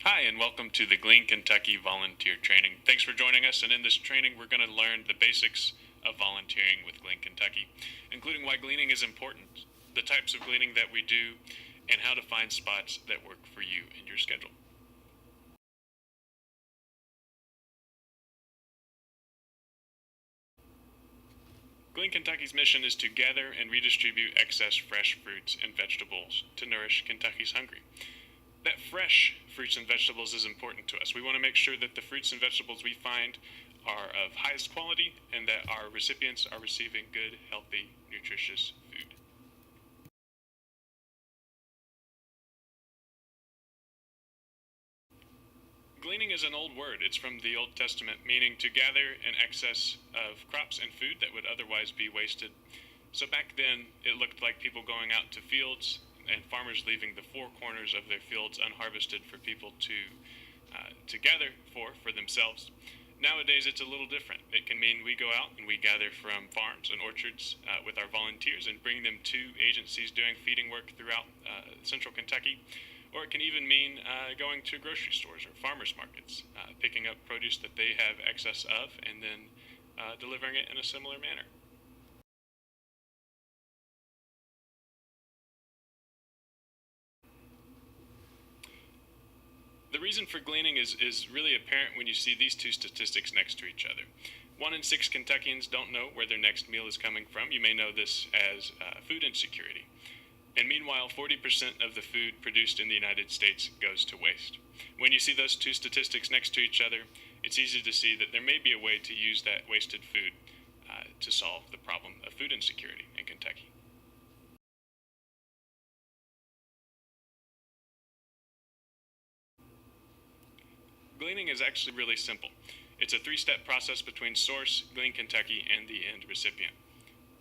Hi, and welcome to the Glean Kentucky Volunteer Training. Thanks for joining us, and in this training, we're going to learn the basics of volunteering with Glean Kentucky, including why gleaning is important, the types of gleaning that we do, and how to find spots that work for you and your schedule. Glean Kentucky's mission is to gather and redistribute excess fresh fruits and vegetables to nourish Kentucky's hungry. That fresh fruits and vegetables is important to us. We want to make sure that the fruits and vegetables we find are of highest quality and that our recipients are receiving good, healthy, nutritious food. Gleaning is an old word. It's from the Old Testament, meaning to gather an excess of crops and food that would otherwise be wasted. So back then, it looked like people going out to fields and farmers leaving the four corners of their fields unharvested for people to gather for themselves. Nowadays, it's a little different. It can mean we go out and we gather from farms and orchards with our volunteers and bring them to agencies doing feeding work throughout central Kentucky. Or it can even mean going to grocery stores or farmers markets, picking up produce that they have excess of, and then delivering it in a similar manner. The reason for gleaning is really apparent when you see these two statistics next to each other. 1 in 6 Kentuckians don't know where their next meal is coming from. You may know this as food insecurity. And meanwhile, 40% of the food produced in the United States goes to waste. When you see those two statistics next to each other, it's easy to see that there may be a way to use that wasted food to solve the problem of food insecurity in Kentucky. Gleaning is actually really simple. It's a three-step process between source, Glean Kentucky, and the end recipient.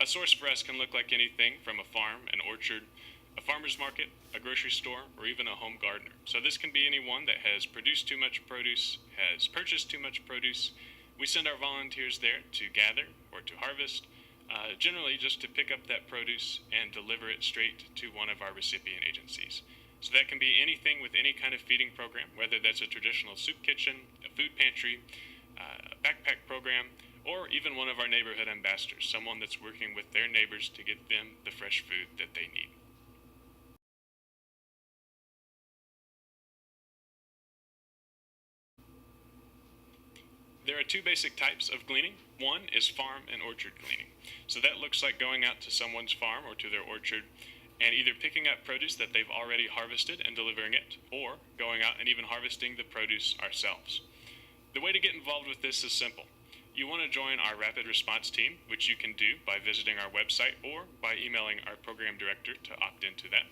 A source for us can look like anything from a farm, an orchard, a farmer's market, a grocery store, or even a home gardener. So this can be anyone that has produced too much produce, has purchased too much produce. We send our volunteers there to gather or to harvest, generally just to pick up that produce and deliver it straight to one of our recipient agencies. So that can be anything with any kind of feeding program, whether that's a traditional soup kitchen, a food pantry, a backpack program, or even one of our neighborhood ambassadors, someone that's working with their neighbors to get them the fresh food that they need. There are two basic types of gleaning. One is farm and orchard gleaning. So that looks like going out to someone's farm or to their orchard and either picking up produce that they've already harvested and delivering it, or going out and even harvesting the produce ourselves. The way to get involved with this is simple. You want to join our rapid response team, which you can do by visiting our website or by emailing our program director to opt into that.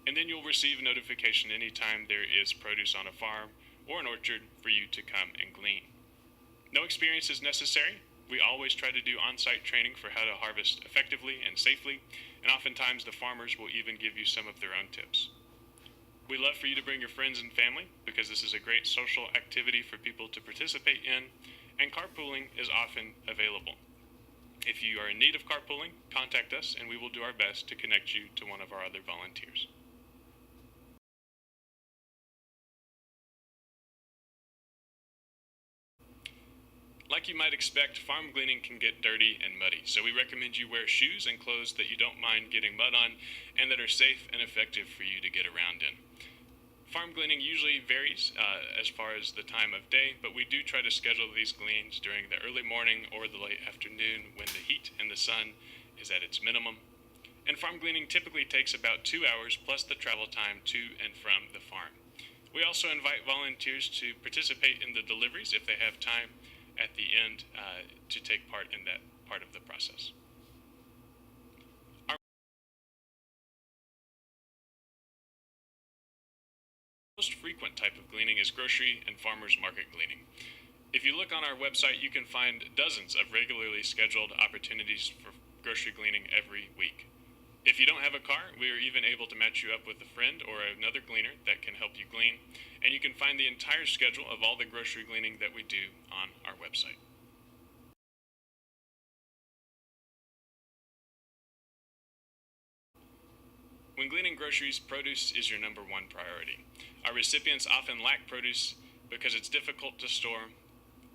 And then you'll receive notification anytime there is produce on a farm or an orchard for you to come and glean. No experience is necessary. We always try to do on-site training for how to harvest effectively and safely, and oftentimes the farmers will even give you some of their own tips. We love for you to bring your friends and family because this is a great social activity for people to participate in, and carpooling is often available. If you are in need of carpooling, contact us and we will do our best to connect you to one of our other volunteers. Like you might expect, farm gleaning can get dirty and muddy, so we recommend you wear shoes and clothes that you don't mind getting mud on and that are safe and effective for you to get around in. Farm gleaning usually varies as far as the time of day, but we do try to schedule these gleans during the early morning or the late afternoon when the heat and the sun is at its minimum. And farm gleaning typically takes about 2 hours plus the travel time to and from the farm. We also invite volunteers to participate in the deliveries if they have time at the end to take part in that part of the process. Our most frequent type of gleaning is grocery and farmers market gleaning. If you look on our website, you can find dozens of regularly scheduled opportunities for grocery gleaning every week. If you don't have a car, we are even able to match you up with a friend or another gleaner that can help you glean, and you can find the entire schedule of all the grocery gleaning that we do on our website. When gleaning groceries, produce is your number one priority. Our recipients often lack produce because it's difficult to store,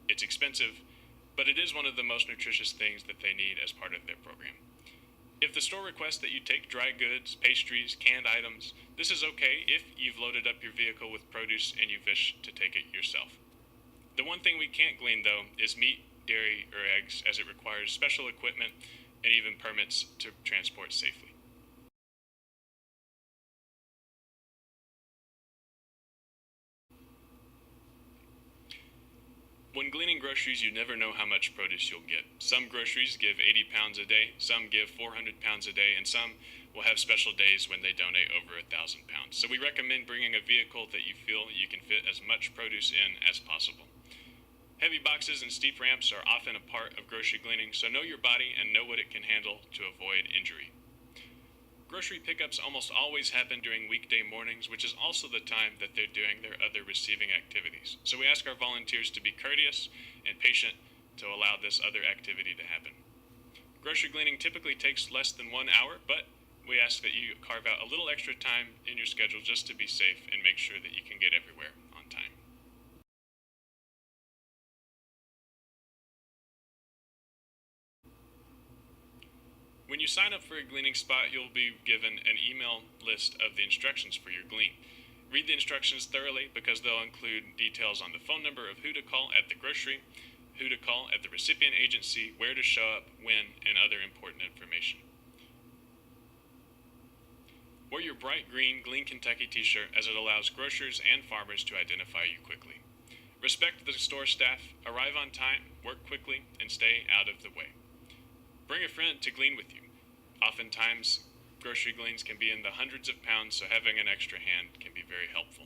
it's expensive, but it is one of the most nutritious things that they need as part of their program. If the store requests that you take dry goods, pastries, canned items, this is okay if you've loaded up your vehicle with produce and you wish to take it yourself. The one thing we can't glean, though, is meat, dairy, or eggs, as it requires special equipment and even permits to transport safely. When gleaning groceries, you never know how much produce you'll get. Some groceries give 80 pounds a day, some give 400 pounds a day, and some will have special days when they donate over 1,000 pounds. So we recommend bringing a vehicle that you feel you can fit as much produce in as possible. Heavy boxes and steep ramps are often a part of grocery gleaning, so know your body and know what it can handle to avoid injury. Grocery pickups almost always happen during weekday mornings, which is also the time that they're doing their other receiving activities. So we ask our volunteers to be courteous and patient to allow this other activity to happen. Grocery gleaning typically takes less than 1 hour, but we ask that you carve out a little extra time in your schedule just to be safe and make sure that you can get everywhere on time. When you sign up for a gleaning spot, you'll be given an email list of the instructions for your glean. Read the instructions thoroughly because they'll include details on the phone number of who to call at the grocery, who to call at the recipient agency, where to show up, when, and other important information. Wear your bright green Glean Kentucky t-shirt as it allows grocers and farmers to identify you quickly. Respect the store staff, arrive on time, work quickly, and stay out of the way. Bring a friend to glean with you. Oftentimes, grocery gleans can be in the hundreds of pounds, so having an extra hand can be very helpful.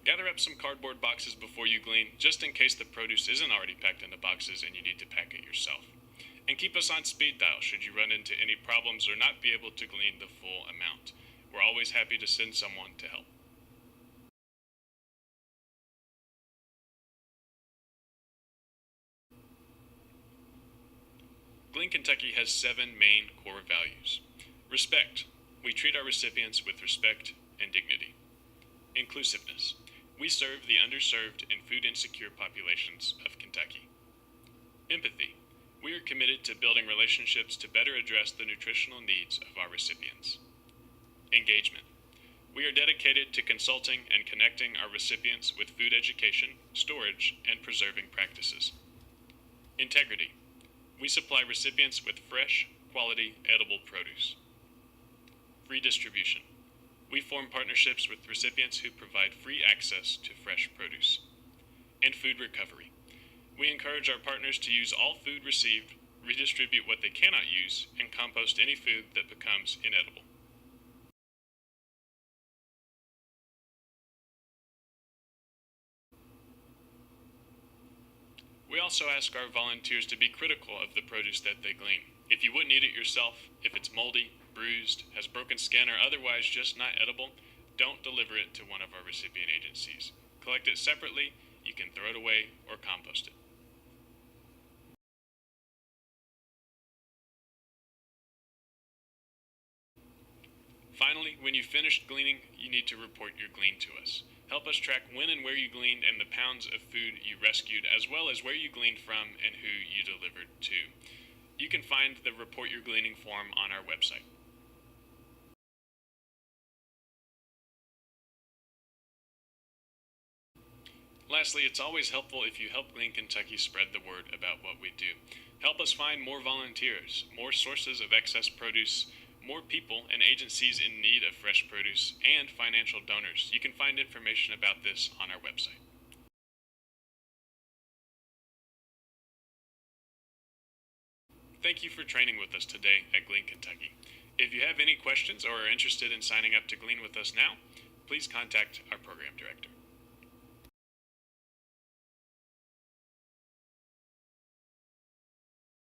Gather up some cardboard boxes before you glean, just in case the produce isn't already packed into boxes and you need to pack it yourself. And keep us on speed dial should you run into any problems or not be able to glean the full amount. We're always happy to send someone to help. Glean Kentucky has 7 main core values. Respect. We treat our recipients with respect and dignity. Inclusiveness. We serve the underserved and food insecure populations of Kentucky. Empathy. We are committed to building relationships to better address the nutritional needs of our recipients. Engagement. We are dedicated to consulting and connecting our recipients with food education, storage, and preserving practices. Integrity. We supply recipients with fresh, quality, edible produce. Free distribution. We form partnerships with recipients who provide free access to fresh produce. And food recovery. We encourage our partners to use all food received, redistribute what they cannot use, and compost any food that becomes inedible. We also ask our volunteers to be critical of the produce that they glean. If you wouldn't eat it yourself, if it's moldy, bruised, has broken skin, or otherwise just not edible, don't deliver it to one of our recipient agencies. Collect it separately, you can throw it away or compost it. Finally, when you've finished gleaning, you need to report your glean to us. Help us track when and where you gleaned and the pounds of food you rescued, as well as where you gleaned from and who you delivered to. You can find the Report Your Gleaning form on our website. Lastly, it's always helpful if you help Glean Kentucky spread the word about what we do. Help us find more volunteers, more sources of excess produce, more people and agencies in need of fresh produce, and financial donors. You can find information about this on our website. Thank you for training with us today at Glean Kentucky. If you have any questions or are interested in signing up to glean with us now, please contact our program director.